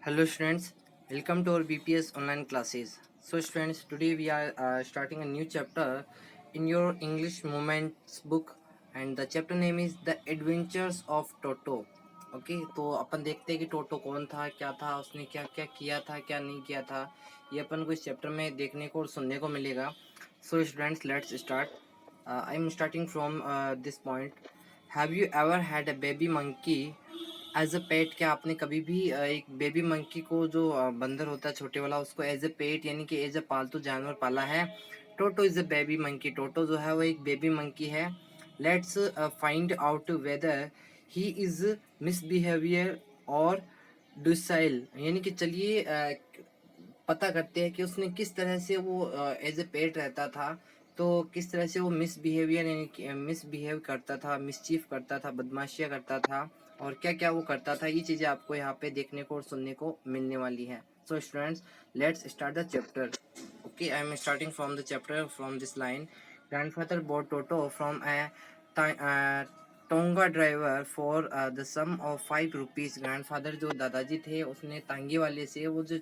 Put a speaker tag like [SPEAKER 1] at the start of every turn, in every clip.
[SPEAKER 1] Hello students, welcome to our BPS online classes. So students, today we are starting a new chapter in your English Moments book and the chapter name is The Adventures of Toto. Okay तो अपन देखते हैं कि टोटो कौन था, क्या था, उसने क्या क्या किया था, क्या नहीं किया था, ये अपन को इस चैप्टर में देखने को और सुनने को मिलेगा. So students, let's start. I am starting from this point. Have you ever had a baby monkey as a pet? क्या आपने कभी भी एक बेबी मंकी को, जो बंदर होता है छोटे वाला, उसको एज अ पेट यानी कि एज अ पालतू जानवर पाला है? टोटो इज अ बेबी मंकी. टोटो जो है वो एक बेबी मंकी है. Let's find out whether he is misbehaviour और डुसाइल. यानी कि चलिए पता करते हैं कि उसने किस तरह से वो एज ए पेट रहता था, तो किस तरह से वो मिसबिहेवियर यानी कि मिसबिहेव करता था, मिसचीफ करता था, बदमाशियाँ करता था, और क्या क्या वो करता था. ये चीज़ें आपको यहाँ पे देखने को और सुनने को मिलने वाली है. So students, let's start the chapter. Okay, I am starting from the chapter from this line. Grandfather bought Toto from a tonga driver for the sum of 5 rupees. Grandfather जो दादाजी थे, उसने तांगे वाले से वो जो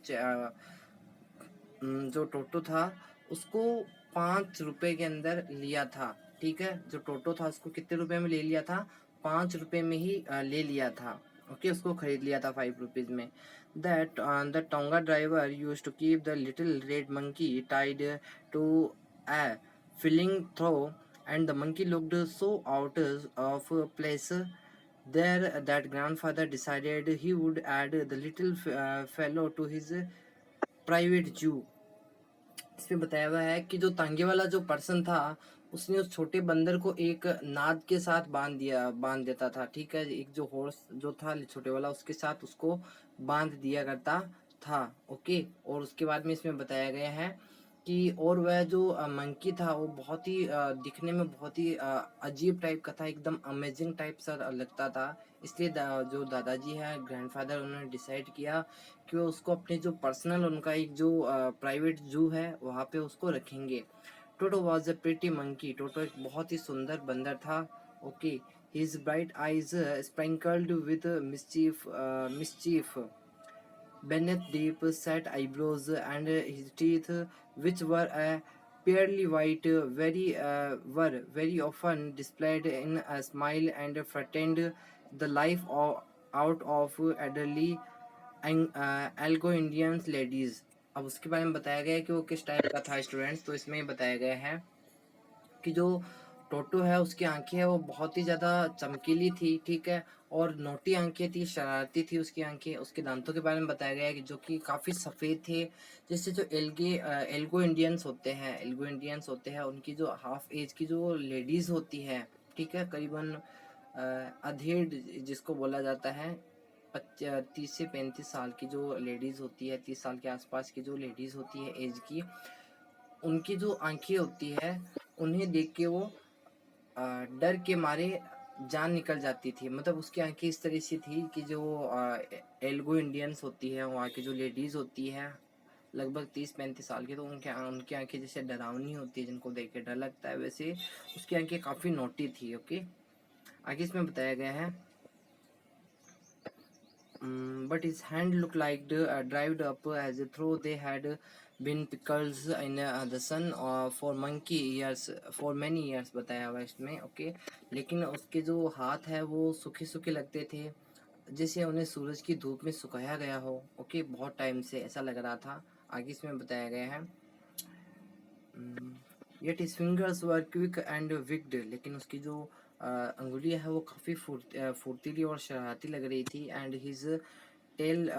[SPEAKER 1] टोटो था उसको 5 रुपए के अंदर लिया था. ठीक है, जो टोटो था उसको कितने रुपए में ले लिया था? 5 रुपए में ही ले लिया था. ओके, उसको खरीद लिया था 5 रुपीज में. That the tonga driver use to keep the little red monkey tied to a filling throw, and the monkey looked so out of place there that grandfather decided he would add the little fellow to his private zoo. इसमें बताया हुआ है कि जो तांगे वाला जो person था, उसने उस छोटे बंदर को एक नाद के साथ बांध देता था. ठीक है, एक जो हॉर्स जो था छोटे वाला, उसके साथ उसको बांध दिया करता था. ओके, और उसके बाद में इसमें बताया गया है कि और वह जो मंकी था वो बहुत ही दिखने में बहुत ही अजीब टाइप का था, एकदम अमेजिंग टाइप सा लगता था. इसलिए जो दादाजी है, ग्रैंडफादर, उन्होंने डिसाइड किया कि वो उसको अपने जो पर्सनल उनका एक जो प्राइवेट जू है वहाँ पे उसको रखेंगे. Toto was a pretty monkey. Toto एक बहुत ही सुंदर बंदर था. Okay, his bright eyes sprinkled with mischief beneath deep set eyebrows, and his teeth, which were purely white, were very often displayed in a smile and frightened the life out of elderly algo Indians ladies. अब उसके बारे में बताया गया है कि वो किस टाइप का था स्टूडेंट्स. तो इसमें बताया गया है कि जो टोटो है उसकी आंखें है वो बहुत ही ज़्यादा चमकीली थी. ठीक है, और नोटी आंखें थी, शरारती थी उसकी आंखें. उसके दांतों के बारे में बताया गया है कि जो कि काफ़ी सफ़ेद थे. जैसे जो एल्गो इंडियंस होते हैं उनकी जो हाफ एज की जो लेडीज़ होती है, ठीक है, करीबन अधेड़ जिसको बोला जाता है, 30 से 35 साल की जो लेडीज़ होती है, 30 साल के आसपास की जो लेडीज़ होती है एज की, उनकी जो आंखें होती है, उन्हें देख के वो डर के मारे जान निकल जाती थी. मतलब उसकी आंखें इस तरह से थी कि जो एल्गो इंडियंस होती है, वहाँ की जो लेडीज़ होती है लगभग 30-35 साल की, तो उनकी आंखें जैसे डरावनी होती है, जिनको देख के डर लगता है, वैसे उसकी आंखें काफ़ी नोटी थी. ओके, आगे इसमें बताया गया है but his hand looked like dried up as though they had been pickles in the sun for many years बताया हुआ इसमें. ओके, लेकिन उसके जो हाथ है वो सूखे सूखे लगते थे, जैसे उन्हें सूरज की धूप में सुखाया गया हो. ओके, बहुत टाइम से ऐसा लग रहा था. आगे इसमें बताया गया है yet his fingers were quick and wicked. लेकिन उसकी जो अंगुलियां है वो काफ़ी फुर्तीली और शरारती लग रही थी. And his tail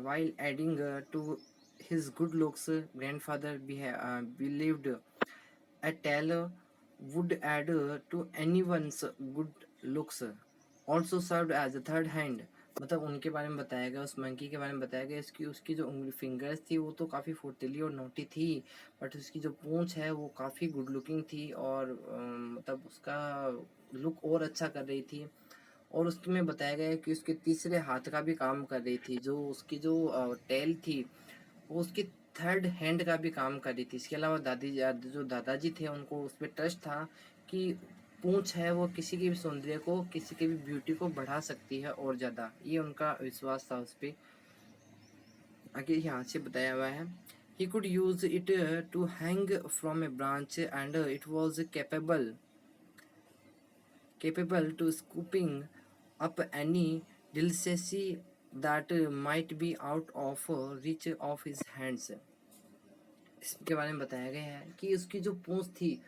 [SPEAKER 1] while adding to his good looks, grandfather believed a tail would add to anyone's good looks, also served as a third hand. मतलब उनके बारे में बताया गया, उस मंकी के बारे में बताया गया, इसकी उसकी जो उंगली फिंगर्स थी वो तो काफ़ी फुर्तीली और नोटी थी, बट उसकी जो पूंछ है वो काफ़ी गुड लुकिंग थी, और मतलब उसका लुक और अच्छा कर रही थी. और उसके में बताया गया है कि उसके तीसरे हाथ का भी काम कर रही थी. जो उसकी जो टेल थी वो उसकी थर्ड हैंड का भी काम कर रही थी. इसके अलावा जो दादाजी थे उनको उस पर ट्रस्ट था कि पूंछ है वो किसी की भी सौंदर्य को, किसी की भी ब्यूटी को बढ़ा सकती है और ज़्यादा, ये उनका विश्वास था उस पर। आगे यहाँ से बताया हुआ है, he could use it to hang from a branch and it was capable to scooping up any delicacy that might be out of reach of his hands। इसके बारे में बताया गया है कि उसकी जो पूंछ थी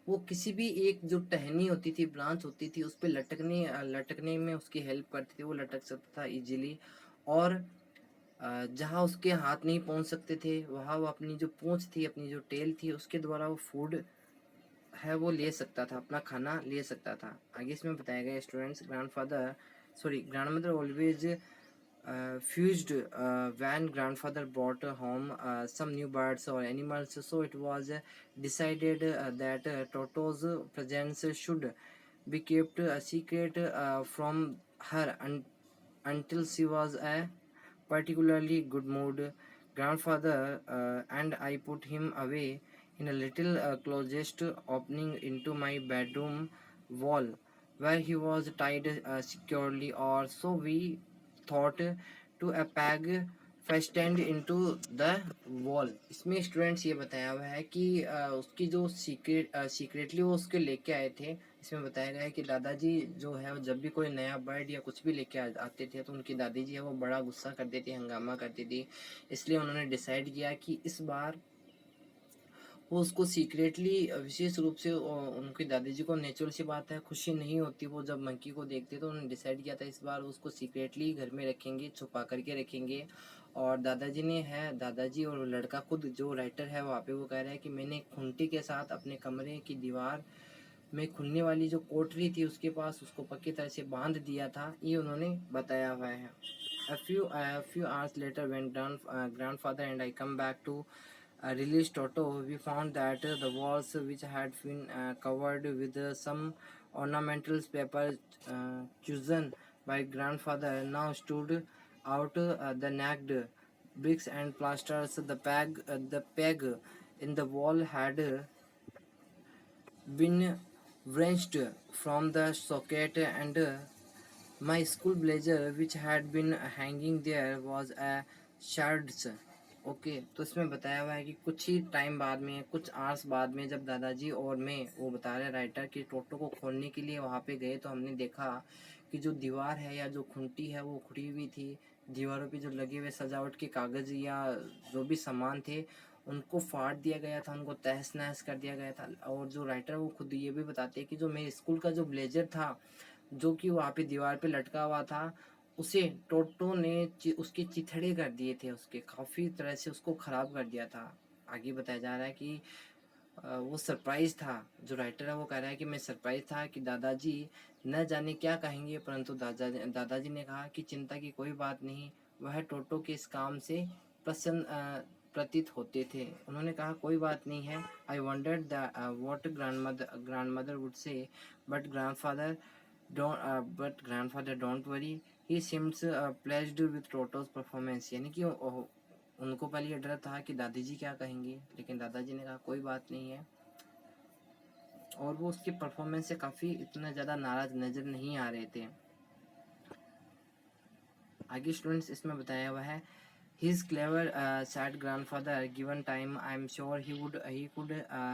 [SPEAKER 1] वो किसी भी एक जो टहनी होती थी, ब्रांच होती थी, उस पर लटकने में उसकी हेल्प करती थी, वो लटक सकता था इजीली। और जहाँ उसके हाथ नहीं पहुँच सकते थे वहाँ वो अपनी जो पूंछ थी, अपनी जो टेल थी, उसके द्वारा वो फूड है वो ले सकता था, अपना खाना ले सकता था। आगे इसमें बताया गया students, grandmother always fused when grandfather brought home some new birds or animals, so it was decided that Toto's presence should be kept a secret from her until she was a particularly good mood. Grandfather and I put him away in a little closest opening into my bedroom wall, where he was tied securely, or so we thought, to a peg fastened into the wall। इसमें students ये बताया हुआ है कि उसकी जो secretly वो उसके लेके आए थे। इसमें बताया गया है कि दादाजी जो है वो जब भी कोई नया बर्ड या कुछ भी लेके आते थे तो उनकी दादी जी है वो बड़ा गुस्सा करती थी, हंगामा करती थी। इसलिए उन्होंने डिसाइड किया कि इस बार वो उसको सीक्रेटली विशेष रूप से उनकी दादी जी को नेचुरल सी बात है खुशी नहीं होती वो जब मंकी को देखते, तो उन्होंने डिसाइड किया था इस बार उसको सीक्रेटली घर में रखेंगे, छुपा करके रखेंगे। और दादाजी ने है, दादाजी और लड़का खुद जो राइटर है वहाँ पे वो कह रहा है कि मैंने खूंटी के साथ अपने कमरे की दीवार में खुलने वाली जो कोठरी थी उसके पास उसको पक्की तरह से बांध दिया था, ये उन्होंने बताया हुआ है। A few hours later, when grandfather and I come back to release Toto, we found that the walls, which had been covered with some ornamental paper chosen by grandfather, now stood out. The nagged bricks and plasters, the peg in the wall had been wrenched from the socket, and my school blazer, which had been hanging there, was a shards। Okay, तो इसमें बताया हुआ है कि कुछ ही time बाद में, कुछ आवर्स बाद में, जब दादाजी और मैं, वो बता रहे राइटर, कि टोटो को खोलने के लिए वहाँ पे गए तो हमने देखा कि जो दीवार है या जो खूंटी है वो उखड़ी हुई थी। दीवारों पे जो लगे हुए सजावट के कागज़ या जो भी सामान थे उनको फाड़ दिया गया था, उनको तहस नहस कर दिया गया था। और जो राइटर वो खुद ये भी बताते हैं कि जो मेरे स्कूल का जो ब्लेजर था जो कि वहाँ पे दीवार पे लटका हुआ था, उसे टोटो ने उसके चिथड़े कर दिए थे, उसके काफ़ी तरह से उसको ख़राब कर दिया था। आगे बताया जा रहा है कि वो सरप्राइज़ था, जो राइटर है वो कह रहा है कि मैं सरप्राइज़ था कि दादाजी न जाने क्या कहेंगे, परंतु दादाजी ने कहा कि चिंता की कोई बात नहीं, वह टोटो के इस काम से प्रसन्न प्रतीत होते थे। उन्होंने कहा कोई बात नहीं है। I wondered the what grandmother would say, but grandfather don't worry, he seems pleased with Toto's performance. यानी कि उनको पहले ये डर था कि दादी जी क्या कहेंगी, लेकिन दादाजी ने कहा कोई बात नहीं है, और वो उसके परफॉर्मेंस से काफ़ी इतना ज़्यादा नाराज नज़र नहीं आ रहे थे। आगे स्टूडेंट्स इसमें बताया हुआ है, his clever sad grandfather, given time, I'm sure he could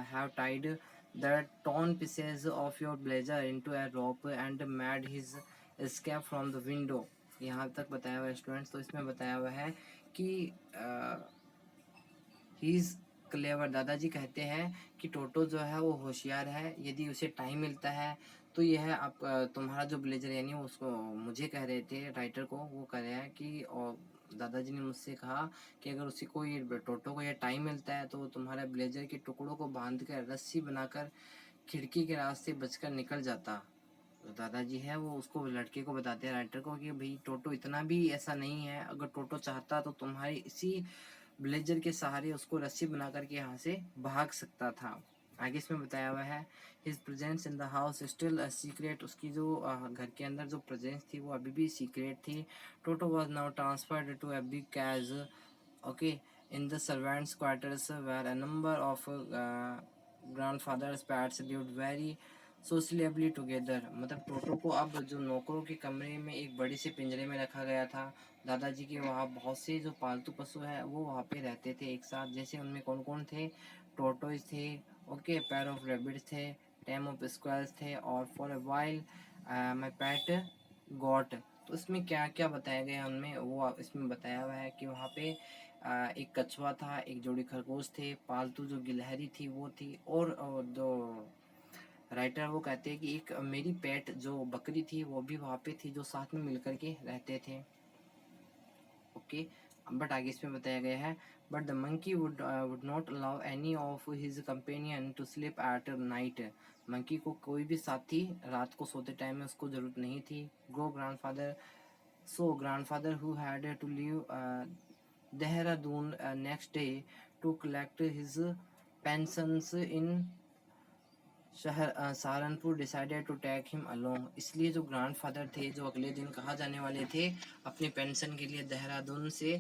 [SPEAKER 1] have tied the torn pieces of your blazer into a rope and made his escape from the window। यहाँ तक बताया हुआ है स्टूडेंट्स। तो इसमें बताया हुआ है कि ही इज़ क्लेवर, दादाजी कहते हैं कि टोटो जो है वो होशियार है, यदि उसे टाइम मिलता है तो यह आप तुम्हारा जो ब्लेजर, यानी उसको मुझे कह रहे थे राइटर को, वो कह रहे हैं कि और दादाजी ने मुझसे कहा कि अगर उसी को ये टोटो को ये टाइम मिलता है तो तुम्हारे ब्लेजर के टुकड़ों को बांध कर रस्सी बनाकर खिड़की के रास्ते बचकर निकल जाता। तो दादाजी है वो उसको, लड़के को बताते हैं राइटर को कि भाई टोटो इतना भी ऐसा नहीं है, अगर टोटो चाहता तो तुम्हारे इसी ब्लेजर के सहारे उसको रस्सी बना करके यहाँ से भाग सकता था। आगे इसमें बताया हुआ है, his presence in the house still a secret, उसकी जो घर के अंदर जो प्रेजेंस थी वो अभी भी सीक्रेट थी। Toto was now transferred to a big cage, okay, in the servants quarters where a number of grandfather's pets lived very sociably together, मतलब टोटो को अब जो नौकरों के कमरे में एक बड़े से पिंजरे में रखा गया था। दादाजी के वहाँ बहुत से जो पालतू पशु है वो वहाँ पे रहते थे एक साथ। जैसे उनमें कौन कौन थे? टोटोज थे, ओके, पेयर ऑफ रेबिट्स थे, टेम ऑफ स्क्वायर्स थे, और for a while my PAT got. तो इसमें क्या क्या बताया गया उनमें, वो इसमें बताया हुआ है कि वहाँ पे एक कछुआ था, एक जोड़ी खरगोश थे, पालतू जो गिलहरी थी वो थी, और जो राइटर वो कहते हैं कि एक मेरी पेट जो बकरी थी वो भी वहाँ पे थी, जो साथ में मिलकर के रहते थे, ओके। बट आगे इसमें बताया गया है, but the monkey would not allow any of his companion to sleep at night. Monkey को कोई भी साथी रात को सोते टाइम में उसको ज़रूरत नहीं थी। Go grandfather, so grandfather who had to leave Dehradun next day to collect his pensions in Saharanpur decided to take him along. इसलिए जो ग्रैंडफादर थे, जो अगले दिन कहाँ जाने वाले थे अपनी पेंशन के लिए देहरादून से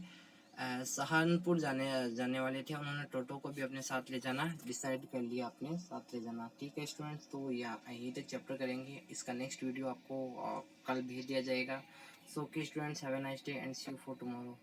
[SPEAKER 1] सहारनपुर जाने वाले थे, उन्होंने टोटो को भी अपने साथ ले जाना डिसाइड कर लिया, अपने साथ ले जाना। ठीक है स्टूडेंट्स, तो यही तक चैप्टर करेंगे। इसका नेक्स्ट वीडियो आपको कल भेज दिया जाएगा। So okay students, have a nice day and see you for tomorrow.